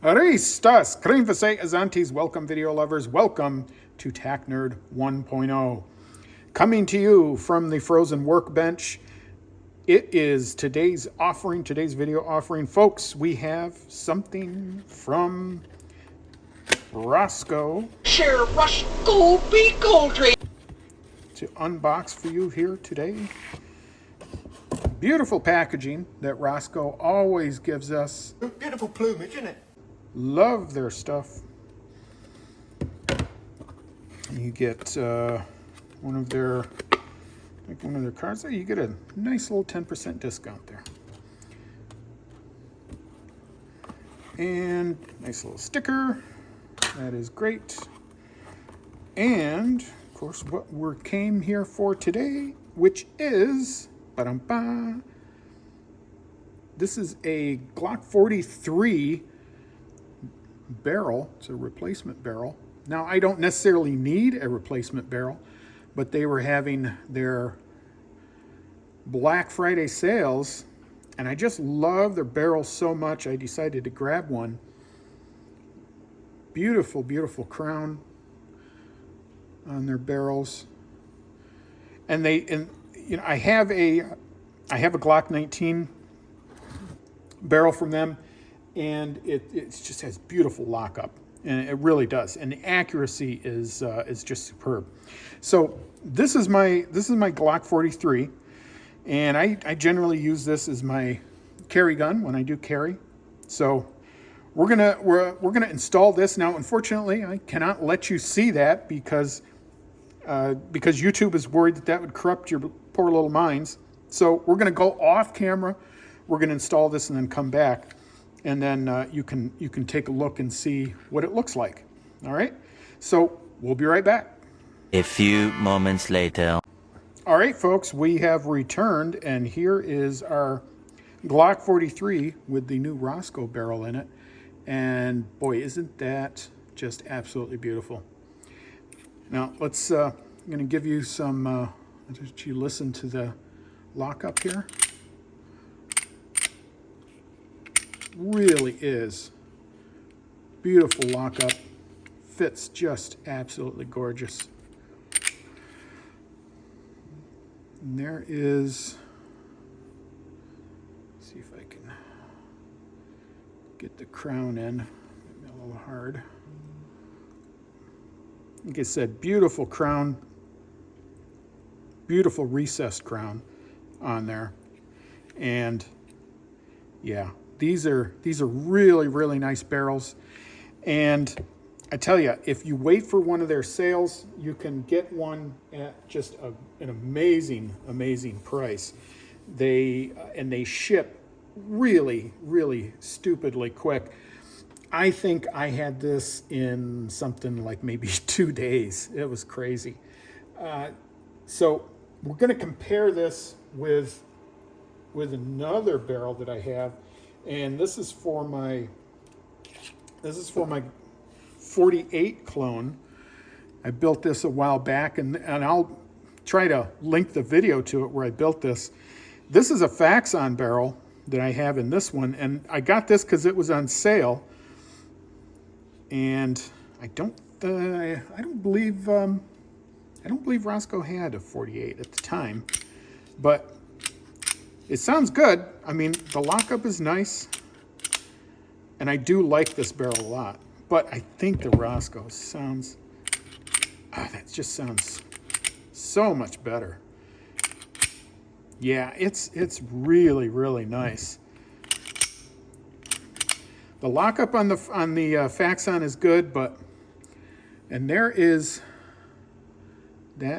Aristas, Krimvase, Azantes, welcome video lovers, welcome to Tac Nerd 1.0. Coming to you from the frozen workbench, it is today's video offering. Folks, we have something from Rosco. Share Rosco be Goldtree to unbox for you here today. Beautiful packaging that Rosco always gives us. Beautiful plumage, isn't it? Love their stuff. You get one of their cards there. You get a nice little 10% discount there. And nice little sticker. That is great. And of course, what we came here for today, which is this is a Glock 43 barrel. It's a replacement barrel. Now, I don't necessarily need a replacement barrel, but they were having their Black Friday sales, and I just love their barrels so much, I decided to grab one. Beautiful, beautiful crown on their barrels. And you know, I have a Glock 19 barrel from them, and it just has beautiful lockup, and it really does. And the accuracy is just superb. So this is my Glock 43, and I generally use this as my carry gun when I do carry. So we're gonna install this now. Unfortunately, I cannot let you see that because YouTube is worried that would corrupt your poor little minds. So we're gonna go off camera. We're gonna install this and then come back, and then you can take a look and see what it looks like. All right. So we'll be right back. A few moments later. All right, folks, we have returned, and here is our Glock 43 with the new Rosco barrel in it. And boy, isn't that just absolutely beautiful. Now let's, I'm gonna give you some, let you listen to the lockup here. Really is beautiful lockup. Fits just absolutely gorgeous. And there is, let's see if I can get the crown in. Maybe a little hard. Like I said, beautiful crown, beautiful recessed crown on there. And yeah, these are really, really nice barrels. And I tell you, if you wait for one of their sales, you can get one at just an amazing, amazing price. They ship really, really stupidly quick. I think I had this in something like maybe 2 days. It was crazy. So we're going to compare this with another barrel that I have, and this is for my 48 clone. I built this a while back, and I'll try to link the video to it where I built this. This is a Faxon barrel that I have in this one, and I got this because it was on sale. And I don't believe Rosco had a 48 at the time, but it sounds good. I mean, the lockup is nice, and I do like this barrel a lot. But I think the Rosco sounds, that just sounds so much better. Yeah, it's really, really nice. The lockup on the Faxon is good, and that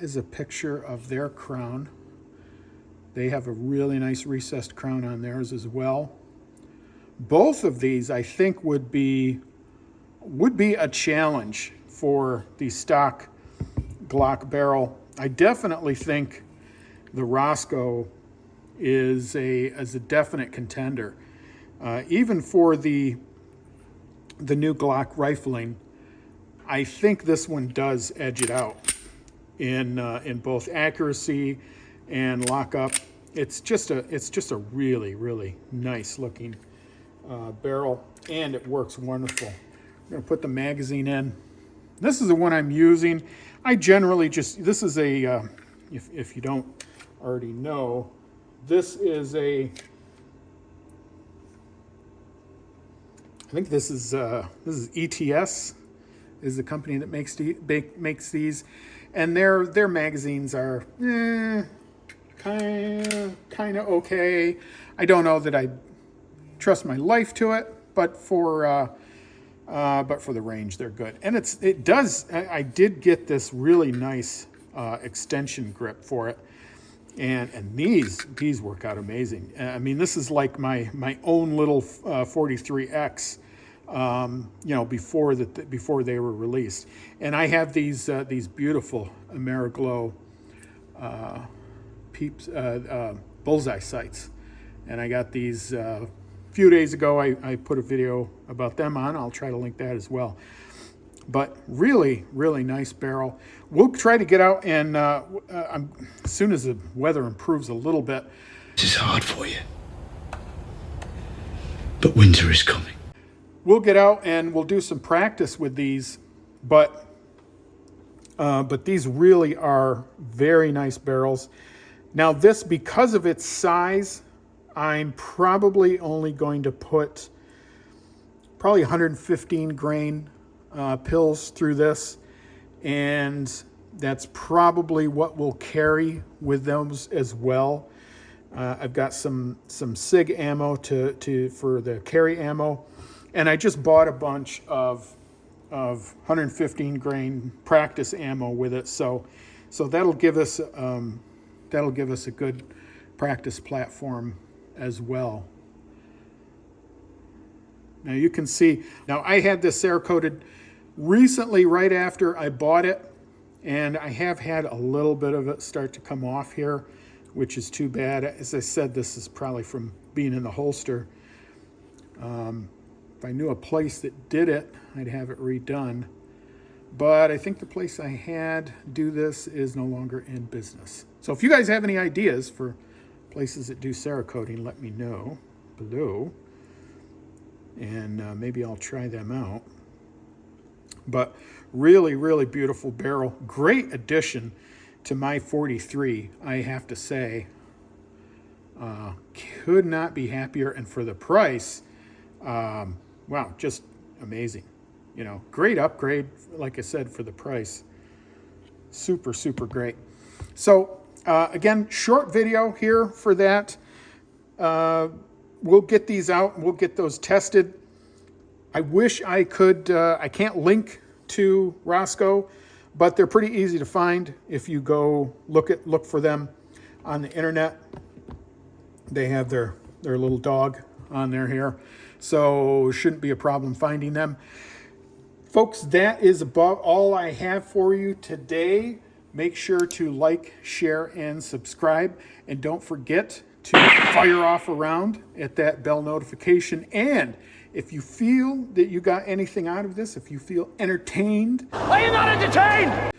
is a picture of their crown. They have a really nice recessed crown on theirs as well. Both of these, I think, would be a challenge for the stock Glock barrel. I definitely think the Rosco is a definite contender. Even for the new Glock rifling, I think this one does edge it out in both accuracy and lockup. It's just a really, really nice looking barrel, and it works wonderful. I'm going to put the magazine in. This is the one I'm using. I generally just, this is a, if you don't already know, this is a, I think this is ETS, is the company that makes these, and their magazines are kind of okay. I don't know that I trust my life to it, but for the range, they're good. And it does. I did get this really nice extension grip for it, and these work out amazing. I mean, this is like my own little 43X. Before they were released, and I have these beautiful Ameriglow Peeps bullseye sights, and I got these a few days ago. I put a video about them on. I'll try to link that as well. But really, really nice barrel. We'll try to get out and as soon as the weather improves a little bit. This is hard for you, but winter is coming. We'll get out and we'll do some practice with these, but these really are very nice barrels. Now this, because of its size, I'm probably only going to put probably 115 grain pills through this, and that's probably what we'll carry with those as well. I've got some SIG ammo for the carry ammo. And I just bought a bunch of 115 grain practice ammo with it, so that'll give us a good practice platform as well. Now you can see. Now I had this Cerakoted recently, right after I bought it, and I have had a little bit of it start to come off here, which is too bad. As I said, this is probably from being in the holster. If I knew a place that did it, I'd have it redone. But I think the place I had do this is no longer in business. So if you guys have any ideas for places that do Cerakoting, let me know below. And maybe I'll try them out. But really, really beautiful barrel. Great addition to my 43, I have to say. Could not be happier. And for the price, wow, just amazing. Great upgrade, like I said, for the price. Super, super great. So, again, short video here for that. We'll get these out. We'll get those tested. I wish I could. I can't link to Rosco, but they're pretty easy to find if you go look for them on the internet. They have their little dog on there here. So shouldn't be a problem finding them. Folks, that is about all I have for you today. Make sure to like, share, and subscribe. And don't forget to fire off around at that bell notification. And if you feel that you got anything out of this, if you feel entertained, Are you not entertained?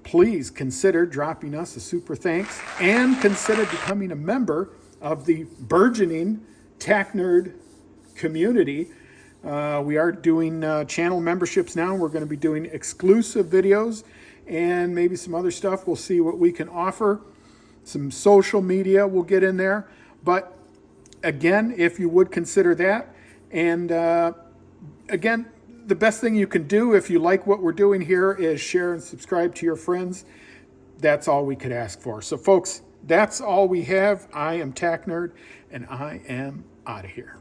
please consider dropping us a super thanks and consider becoming a member of the burgeoning Tac Nerd community. We are doing channel memberships now. We're going to be doing exclusive videos and maybe some other stuff. We'll see what we can offer. Some social media we'll get in there. But again, if you would consider that. And again, the best thing you can do if you like what we're doing here is share and subscribe to your friends. That's all we could ask for. So folks, that's all we have. I am Tac Nerd, and I am out of here.